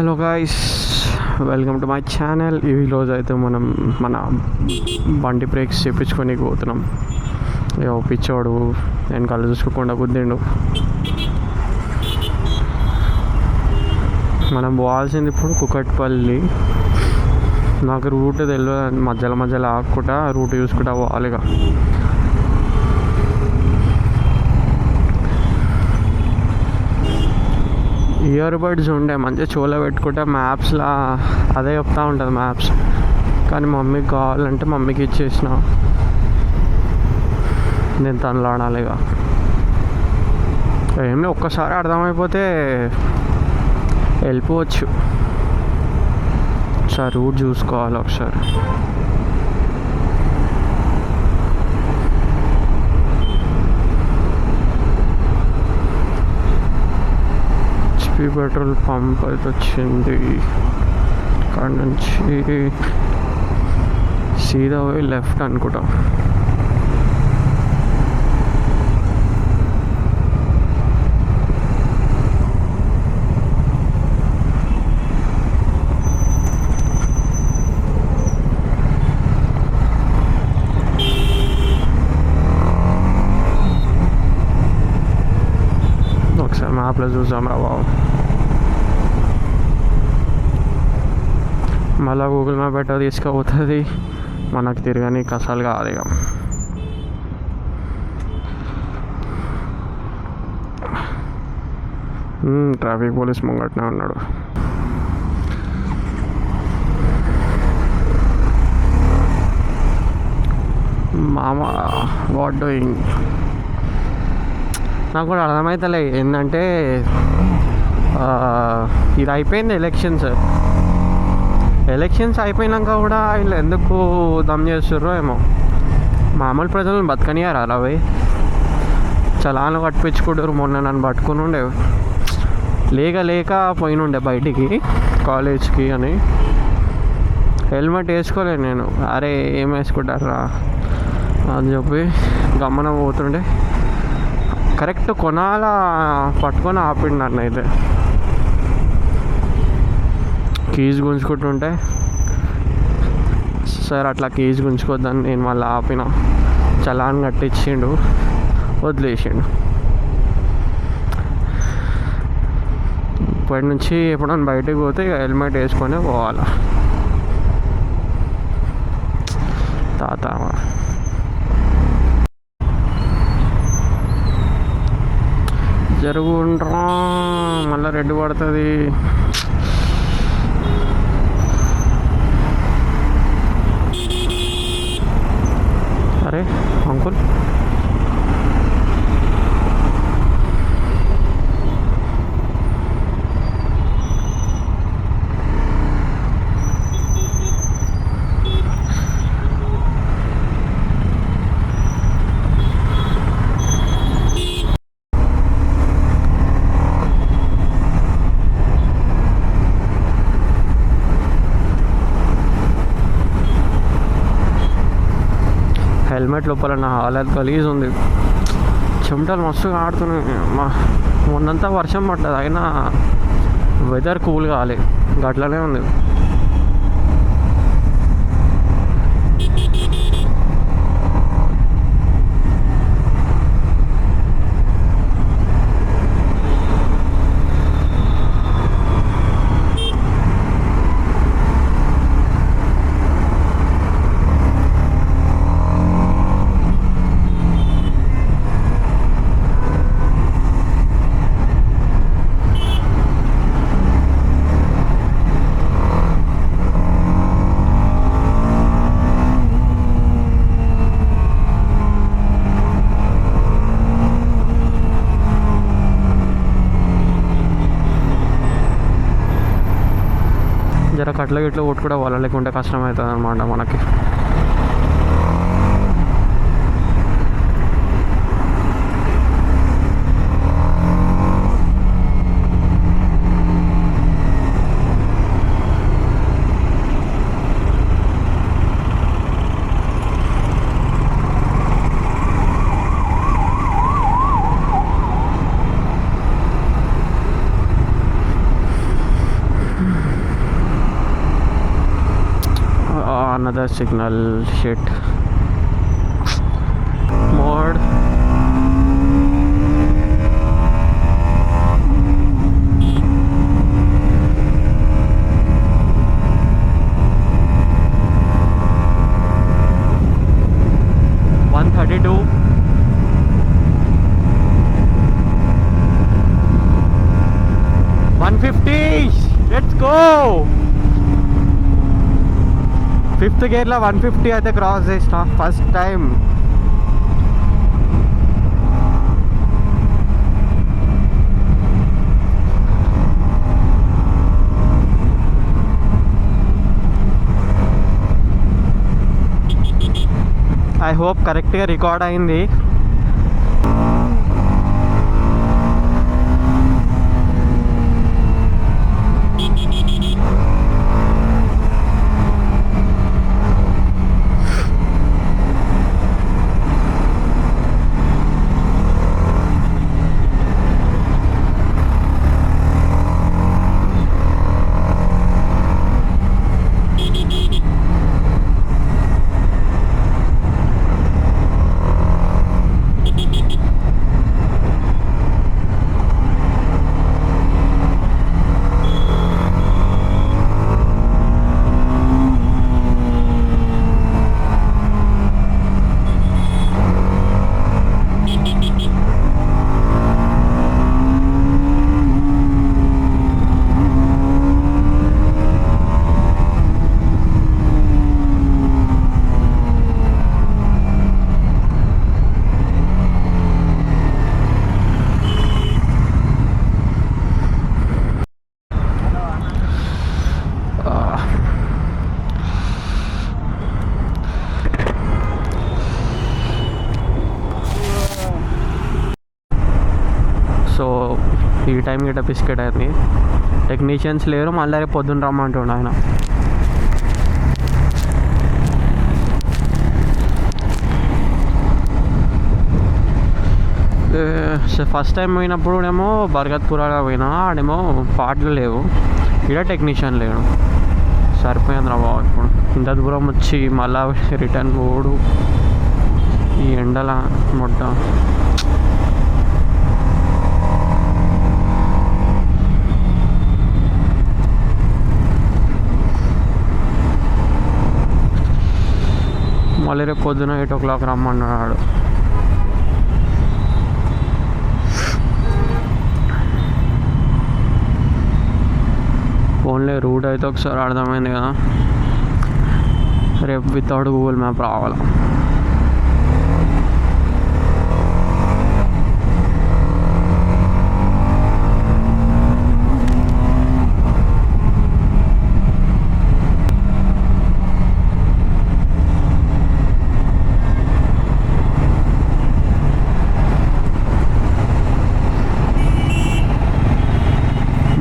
Hello guys, welcome to my channel. ఈరోజు అయితే మనం మన బండి బ్రేక్స్ చేయించుకొని పోతున్నాం. పిచ్చోడు నేను కళ్ళు చూసుకోకుండా గుద్దిండు. మనం పోవాల్సింది ఇప్పుడు కుకట్పల్లి. నాకు రూట్ తెలియదు, మధ్యలో ఆగకుండా రూట్ చూసుకుంటా పోవాలిగా. ఇయర్ బడ్స్ ఉండే మంచిగా చెవులో పెట్టుకుంటే మ్యాప్స్లా అదే చెప్తూ ఉంటుంది మ్యాప్స్. కానీ మమ్మీకి కావాలంటే మమ్మీకి ఇచ్చేసిన, నేను తనలాడాలిగా. ఏం లేదు, ఒక్కసారి అర్థమైపోతే వెళ్ళిపోవచ్చు. ఒకసారి రూట్ చూసుకోవాలి ఒకసారి. పెట్రోల్ పంప్ అయితే వచ్చింది. అక్కడ నుంచి సీదా పోయి లెఫ్ట్ అనుకుంటా. ఒకసారి మ్యాప్లో చూసాం రా బాబు. మళ్ళీ గూగుల్ మ్యాప్ ఎట్టో తీసుకుపోతుంది, మనకు తిరగని కసాలు కాదు ఇక. ట్రాఫిక్ పోలీస్ ముంగట్నే ఉన్నాడు. మామ వాట్ డూయింగ్. నాకు కూడా అర్థమవుతలే ఏంటంటే ఇది అయిపోయింది ఎలక్షన్స్ అయిపోయినాక కూడా వీళ్ళు ఎందుకు దమ్ చేస్తుర్రో ఏమో. మామూలు ప్రజలను బతకనియారా అవి చలాను కట్టించుకుంటారు. మొన్న నన్ను పట్టుకుని ఉండే లేక పోయినుండే బయటికి కాలేజ్కి అని. హెల్మెట్ వేసుకోలేదు నేను. అరే ఏం వేసుకుంటారా అని చెప్పి గమ్మన పోతుండే. కరెక్ట్ కొనాలా పట్టుకొని ఆపిండు నన్ను. అయితే కీజ్ గుంజుకుంటుంటే సార్ అట్లా కీజ్ గుంజుకోద్దని నేను మళ్ళీ ఆపిన. చలాన్ కట్టించిండు, వదిలేసిండు. ఇప్పటి నుంచి ఎప్పుడన్నా బయటకు పోతే హెల్మెట్ వేసుకొని పోవాలి. తాత జరుగుండ్రా, మళ్ళీ రెడ్ పడుతుంది. అరే అంకుల్, హెల్మెట్ లోపల నా హాలత్ గలీజ్ ఉంది. చెమటలు మస్తుగా ఆడుతున్నాయి. మొన్నంతా వర్షం పడ్డది, అయినా వెదర్ కూల్ కాలే, గట్లనే ఉంది. జర కట్ల గిట్ల కొట్టుకుంటే వాళ్ళ లేకుంటే కష్టం అవుతుంది అన్నమాట మనకి. another signal. Shit. Mode. Let's go. Fifth gear la 150 అయితే క్రాస్ చేసిన ఫస్ట్ టైం. ఐ హోప్ కరెక్ట్గా రికార్డ్ అయింది. సో ఈ టైం గిట్ట బిస్కెట్ అయింది. టెక్నీషియన్స్ లేరు, మళ్ళీ రేపు పొద్దున్న రమ్మంటుండ ఆయన. ఫస్ట్ టైం పోయినప్పుడు ఏమో బర్గత్పురాగా పోయినా, ఆడేమో పాటలు లేవు, ఇక్కడ టెక్నీషియన్ లేడు. సరిపోయింది రా బాబు. ఇప్పుడు ఇంత దూరం వచ్చి మళ్ళా రిటర్న్ పోడు ఈ ఎండల మొట్ట. మళ్ళీ రేపు పొద్దున 8 o'clock రమ్మన్నాడు. ఓన్లీ రూట్ అయితే ఒకసారి అర్థమైంది కదా, రేపు వితౌట్ గూగుల్ మ్యాప్ రావాలి.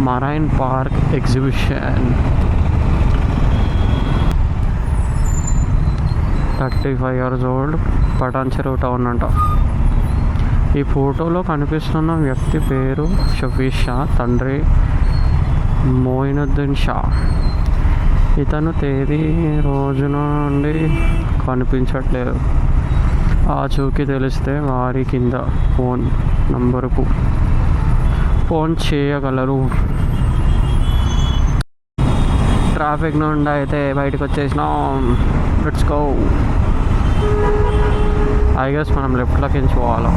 Marine Park Exhibition 35 years old, Patancheru town అంట. ఈ ఫోటోలో కనిపిస్తున్న వ్యక్తి పేరు షఫీష్ షా, తండ్రి మోయినుద్దీన్ షా. ఇతను తేదీ రోజున నుండి కనిపించట్లేదు. ఆచూకీ తెలిస్తే వారి కింద ఫోన్ నంబరుకు ఫోన్ చేయగలరు. ట్రాఫిక్ నుండి అయితే బయటకు వచ్చేసినాం. Let's go. ఐ గెస్ మనం లెఫ్ట్లోకి ఎంచుకోవాలి.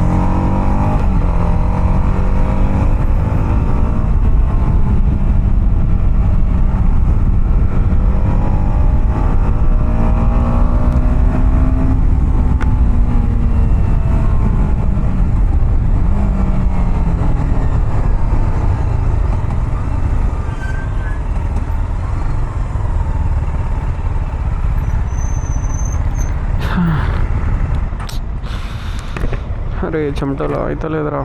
అరే చెమటలో అయితే లేదురా.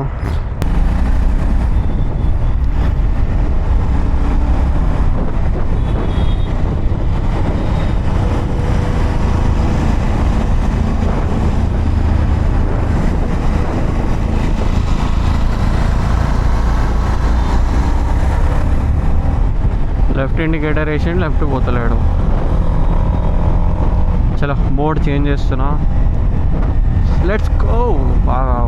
లెఫ్ట్ ఇండికేటర్ వేసి లెఫ్ట్ పోతలేడు. చలో మోడ్ చేంజ్ చేస్తున్నా. Let's go. బాగా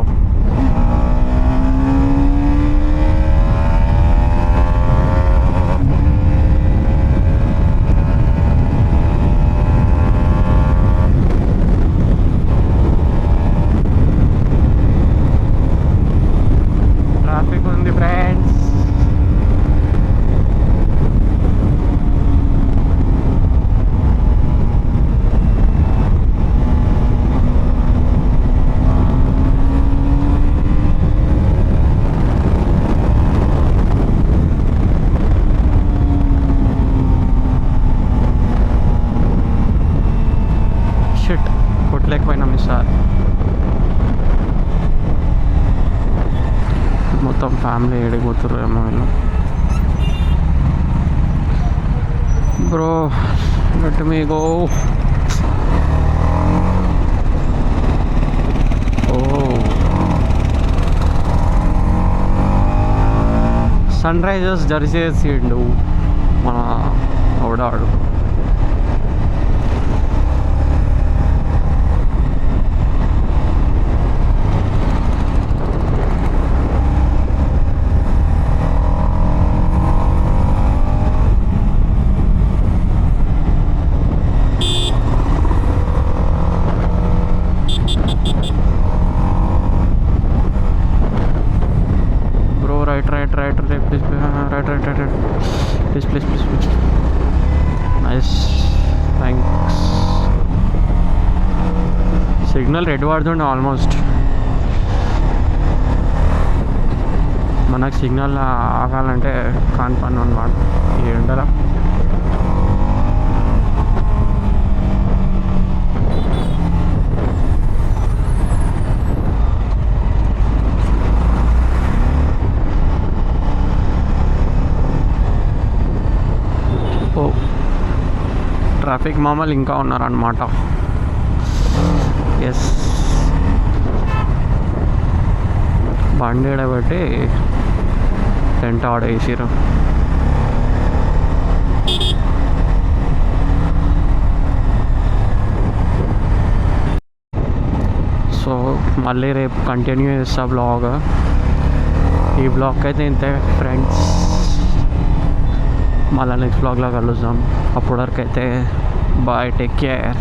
ట్రాఫిక్ ఉంది ఫ్రెండ్స్. షిట్ కొట్టలేకపోయినాం ఈసారి. మొత్తం ఫ్యామిలీ ఏడిపోతుర్రు ఏమో వీళ్ళు. Bro let me go. ఓ సన్ రైజర్స్ జెర్సీ వేసిండు మన ఓడాడు. Right, please, right. Please. Nice, thanks. Signal red వాడుతుండే ఆల్మోస్ట్. మనకు సిగ్నల్ ఆగాలంటే కాని పని అనమాట ఈ ఎండల. ట్రాఫిక్ మామూలు ఇంకా ఉన్నారన్నమాట. ఎస్ బండి ఎడబెట్టి టెంట్ ఆడేసిరు. సో మళ్ళీ రేపు కంటిన్యూ చేస్తా బ్లాగ్. ఈ బ్లాగ్ అయితే ఇంతే ఫ్రెండ్స్. మళ్ళీ నెక్స్ట్ బ్లాగ్లో కలుద్దాం. అప్పటి వరకు అయితే బాయ్, టేక్ కేర్.